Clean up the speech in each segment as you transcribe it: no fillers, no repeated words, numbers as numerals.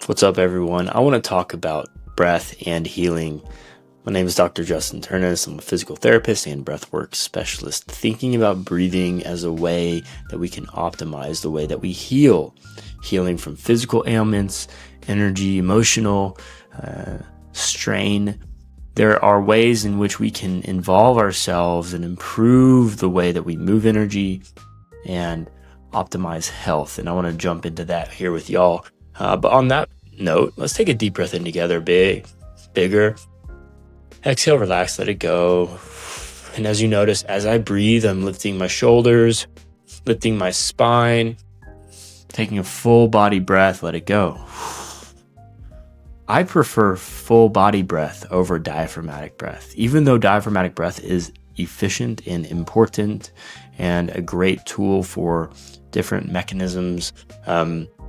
What's up, everyone? I want to talk about breath and healing. My name is Dr. Justin Ternes. I'm a physical therapist and breathwork specialist, thinking about breathing as a way that we can optimize the way that we heal. Healing from physical ailments, energy, emotional strain. There are ways in which we can involve ourselves and improve the way that we move energy and optimize health. And I want to jump into that here with y'all. But on that note, let's take a deep breath in together, bigger. Exhale, relax, let it go. And as you notice, as I breathe, I'm lifting my shoulders, lifting my spine, taking a full body breath, let it go. I prefer full body breath over diaphragmatic breath, even though diaphragmatic breath is efficient and important and a great tool for different mechanisms.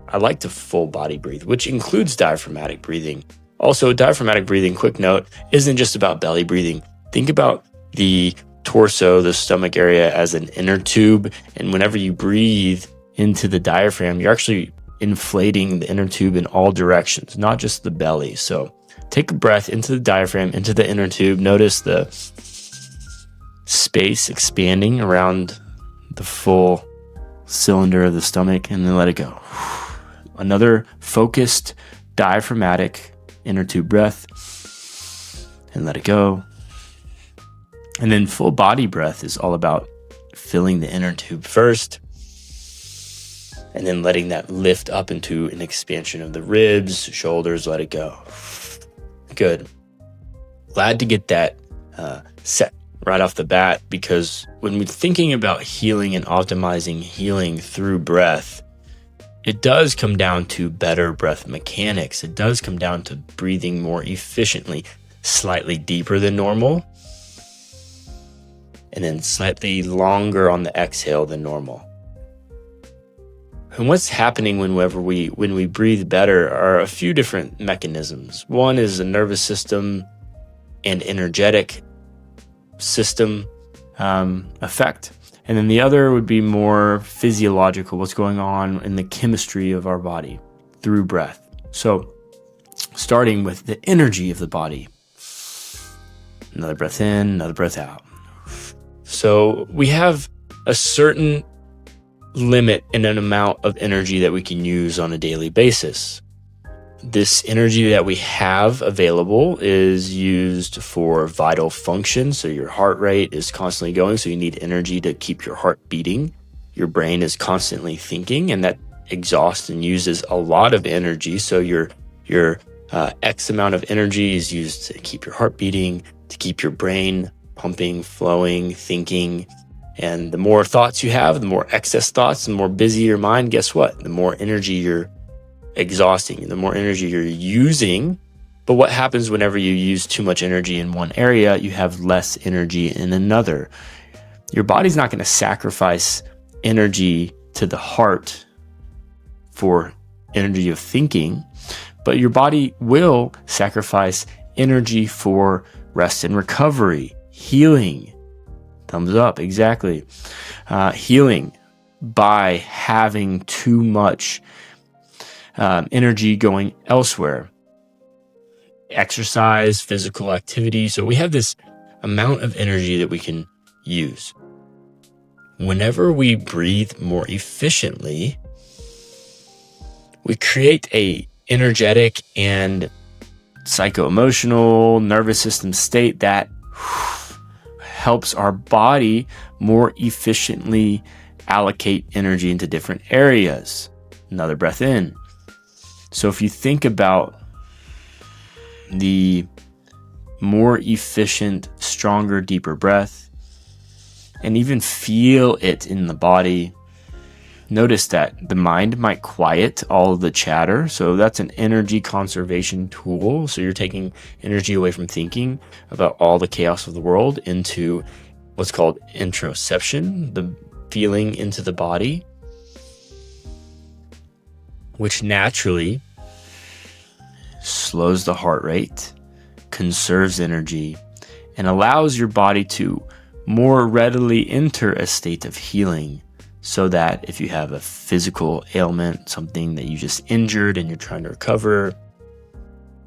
I like to full body breathe, which includes diaphragmatic breathing. Also, diaphragmatic breathing, quick note, isn't just about belly breathing. Think about the torso, the stomach area as an inner tube. And whenever you breathe into the diaphragm, you're actually inflating the inner tube in all directions, not just the belly. So take a breath into the diaphragm, into the inner tube. Notice the space expanding around the full cylinder of the stomach, and then let it go. Another focused diaphragmatic inner tube breath, and let it go. And then full body breath is all about filling the inner tube first, and then letting that lift up into an expansion of the ribs, shoulders, let it go. Good. Glad to get that set right off the bat, because when we're thinking about healing and optimizing healing through breath, it does come down to better breath mechanics. It does come down to breathing more efficiently, slightly deeper than normal, and then slightly longer on the exhale than normal. And what's happening when we breathe better are a few different mechanisms. One is the nervous system and energetic system effect. And then the other would be more physiological, what's going on in the chemistry of our body through breath. So starting with the energy of the body. Another breath in, another breath out. So we have a certain limit in an amount of energy that we can use on a daily basis. This energy that we have available is used for vital function. So your heart rate is constantly going, so you need energy to keep your heart beating. Your brain is constantly thinking, and that exhausts and uses a lot of energy. So your X amount of energy is used to keep your heart beating, to keep your brain pumping, flowing, thinking. And the more thoughts you have, the more excess thoughts, the more busy your mind, guess what? The more energy you're exhausting and the more energy you're using. But what happens whenever you use too much energy in one area, you have less energy in another. Your body's not going to sacrifice energy to the heart for energy of thinking, but your body will sacrifice energy for rest and recovery, healing. Thumbs up, exactly. Healing by having too much energy going elsewhere. Exercise, physical activity. So we have this amount of energy that we can use. Whenever we breathe more efficiently, we create a energetic and psycho-emotional nervous system state that helps our body more efficiently allocate energy into different areas. Another breath in. So if you think about the more efficient, stronger, deeper breath, and even feel it in the body, notice that the mind might quiet all of the chatter. So that's an energy conservation tool. So you're taking energy away from thinking about all the chaos of the world into what's called introception, the feeling into the body, which naturally slows the heart rate, conserves energy, and allows your body to more readily enter a state of healing. so that if you have a physical ailment, something that you just injured and you're trying to recover,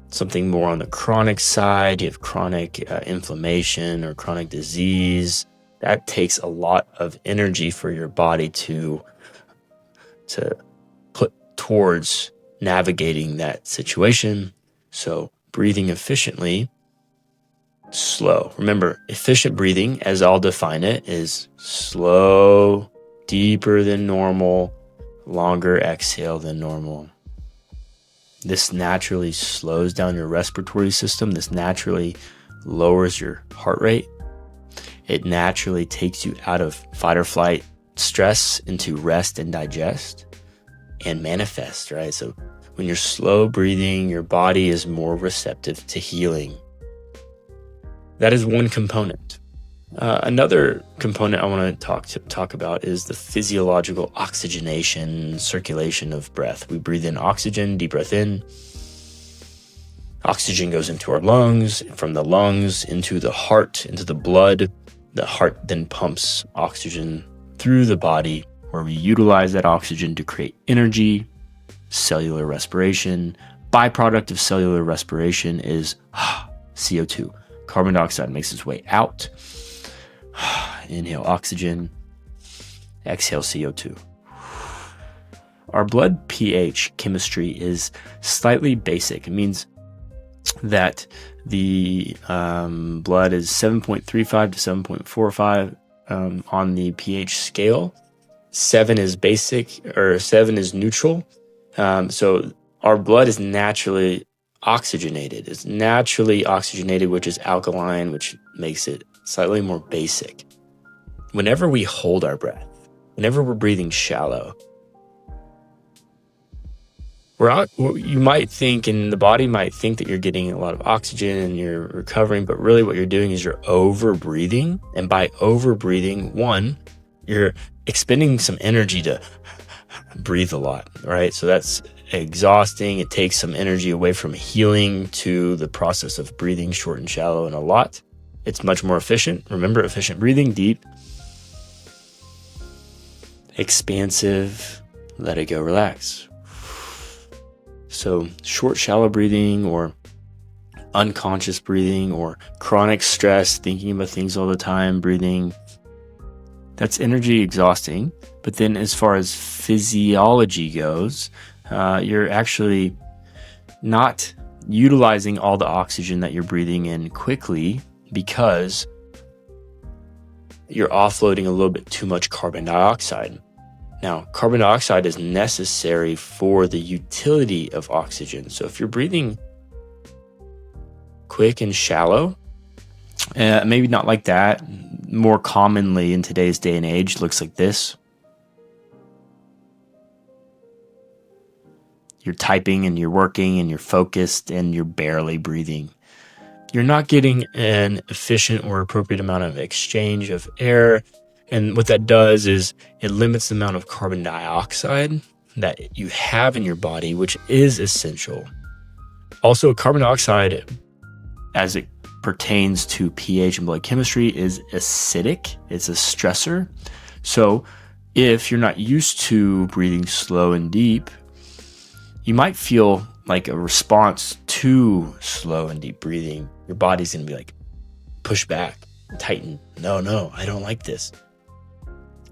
something more on the chronic side, you have chronic inflammation or chronic disease, that takes a lot of energy for your body to put towards navigating that situation. So breathing efficiently, slow. Remember, efficient breathing, as I'll define it, is slow, deeper than normal, longer exhale than normal. This naturally slows down your respiratory system. This naturally lowers your heart rate. It naturally takes you out of fight or flight stress into rest and digest and manifest, right? So when you're slow breathing, your body is more receptive to healing. That is one component. Another component I want to talk about is the physiological oxygenation, circulation of breath. We breathe in oxygen, deep breath in. Oxygen goes into our lungs, from the lungs into the heart, into the blood. The heart then pumps oxygen through the body, where we utilize that oxygen to create energy, cellular respiration. Byproduct of cellular respiration is CO2. Carbon dioxide makes its way out. Inhale oxygen, exhale CO2. Our blood pH chemistry is slightly basic. It means that the blood is 7.35 to 7.45 on the pH scale. 7 is basic, or 7 is neutral. So our blood is naturally oxygenated. It's naturally oxygenated, which is alkaline, which makes it slightly more basic. Whenever we hold our breath, whenever we're breathing shallow, you might think, and the body might think, that you're getting a lot of oxygen and you're recovering, but really what you're doing is you're over-breathing. And by over-breathing, one, you're expending some energy to breathe a lot, right? So that's exhausting. It takes some energy away from healing to the process of breathing short and shallow and a lot. It's much more efficient. Remember, efficient breathing, deep, expansive, let it go, relax. So short, shallow breathing, or unconscious breathing, or chronic stress, thinking about things all the time, breathing, that's energy exhausting. But then as far as physiology goes, you're actually not utilizing all the oxygen that you're breathing in quickly, because you're offloading a little bit too much carbon dioxide. Now, carbon dioxide is necessary for the utility of oxygen. So if you're breathing quick and shallow, maybe not like that, more commonly in today's day and age, looks like this. You're typing and you're working and you're focused and you're barely breathing. You're not getting an efficient or appropriate amount of exchange of air. And what that does is it limits the amount of carbon dioxide that you have in your body, which is essential. Also, carbon dioxide, as it pertains to pH and blood chemistry, is acidic. It's a stressor. So if you're not used to breathing slow and deep, you might feel like a response to slow and deep breathing. Your body's going to be like, push back, tighten. No, I don't like this.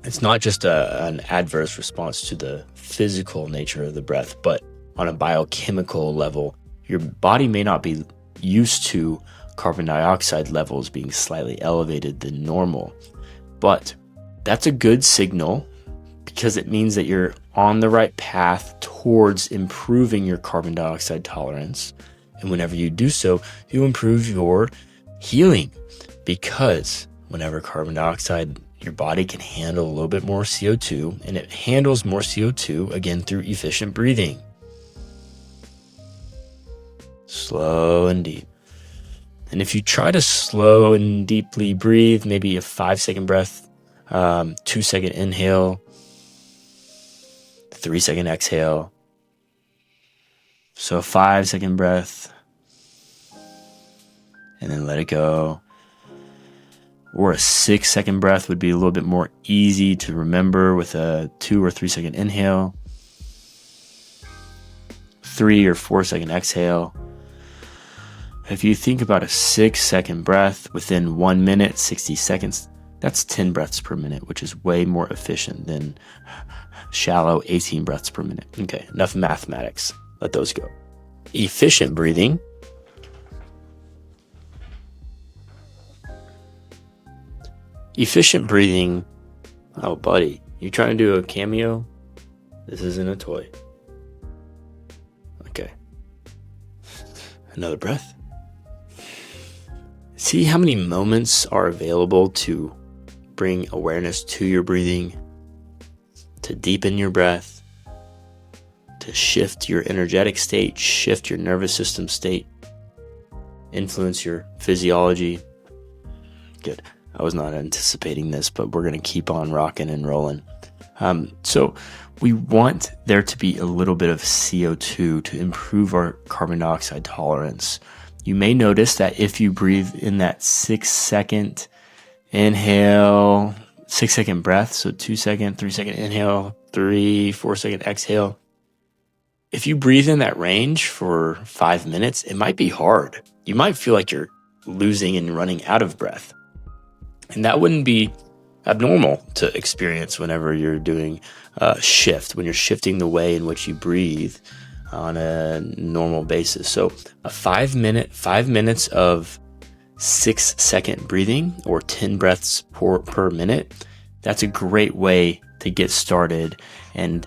It's not just an adverse response to the physical nature of the breath, but on a biochemical level, your body may not be used to carbon dioxide levels being slightly elevated than normal. But that's a good signal, because it means that you're on the right path towards improving your carbon dioxide tolerance. And whenever you do so, you improve your healing, because whenever carbon dioxide, your body can handle a little bit more CO2, and it handles more CO2 again through efficient breathing. Slow and deep. And if you try to slow and deeply breathe, maybe a 5-second breath, 2-second inhale, 3-second exhale. So 5-second breath, and then let it go. or a 6-second breath would be a little bit more easy to remember with a 2 or 3 second inhale, 3 or 4 second exhale. If you think about a 6-second breath within 1 minute, 60 seconds, that's 10 breaths per minute, which is way more efficient than shallow 18 breaths per minute. Okay, enough mathematics. Let those go. Efficient breathing. Efficient breathing. Oh, buddy, you trying to do a cameo? This isn't a toy. Okay. Another breath. See how many moments are available to bring awareness to your breathing, to deepen your breath, to shift your energetic state, shift your nervous system state, influence your physiology. Good. I was not anticipating this, but we're going to keep on rocking and rolling. So we want there to be a little bit of CO2 to improve our carbon dioxide tolerance. You may notice that if you breathe in that 6-second inhale, 6-second breath, so 2-second, 3-second inhale, 3, 4-second exhale. If you breathe in that range for 5 minutes, it might be hard. You might feel like you're losing and running out of breath. And that wouldn't be abnormal to experience whenever you're doing a shift, when you're shifting the way in which you breathe on a normal basis. So a 5 minutes of 6-second breathing, or 10 breaths per minute, that's a great way to get started and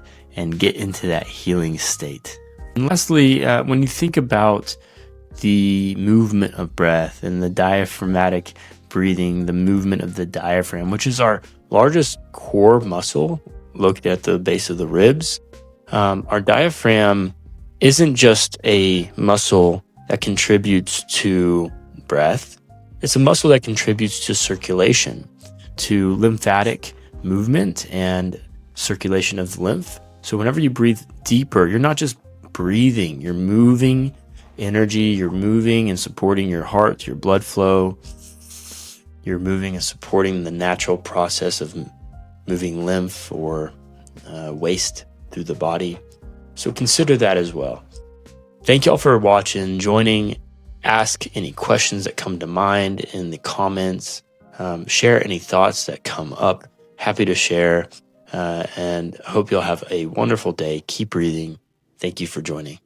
get into that healing state. And lastly, when you think about the movement of breath and the diaphragmatic breathing, the movement of the diaphragm, which is our largest core muscle located at the base of the ribs, our diaphragm isn't just a muscle that contributes to breath. It's a muscle that contributes to circulation, to lymphatic movement and circulation of the lymph. So whenever you breathe deeper, you're not just breathing, you're moving energy, you're moving and supporting your heart, your blood flow. You're moving and supporting the natural process of moving lymph or waste through the body. So consider that as well. Thank y'all for watching, joining. Ask any questions that come to mind in the comments. Share any thoughts that come up. Happy to share. And hope y'all have a wonderful day. Keep breathing. Thank you for joining.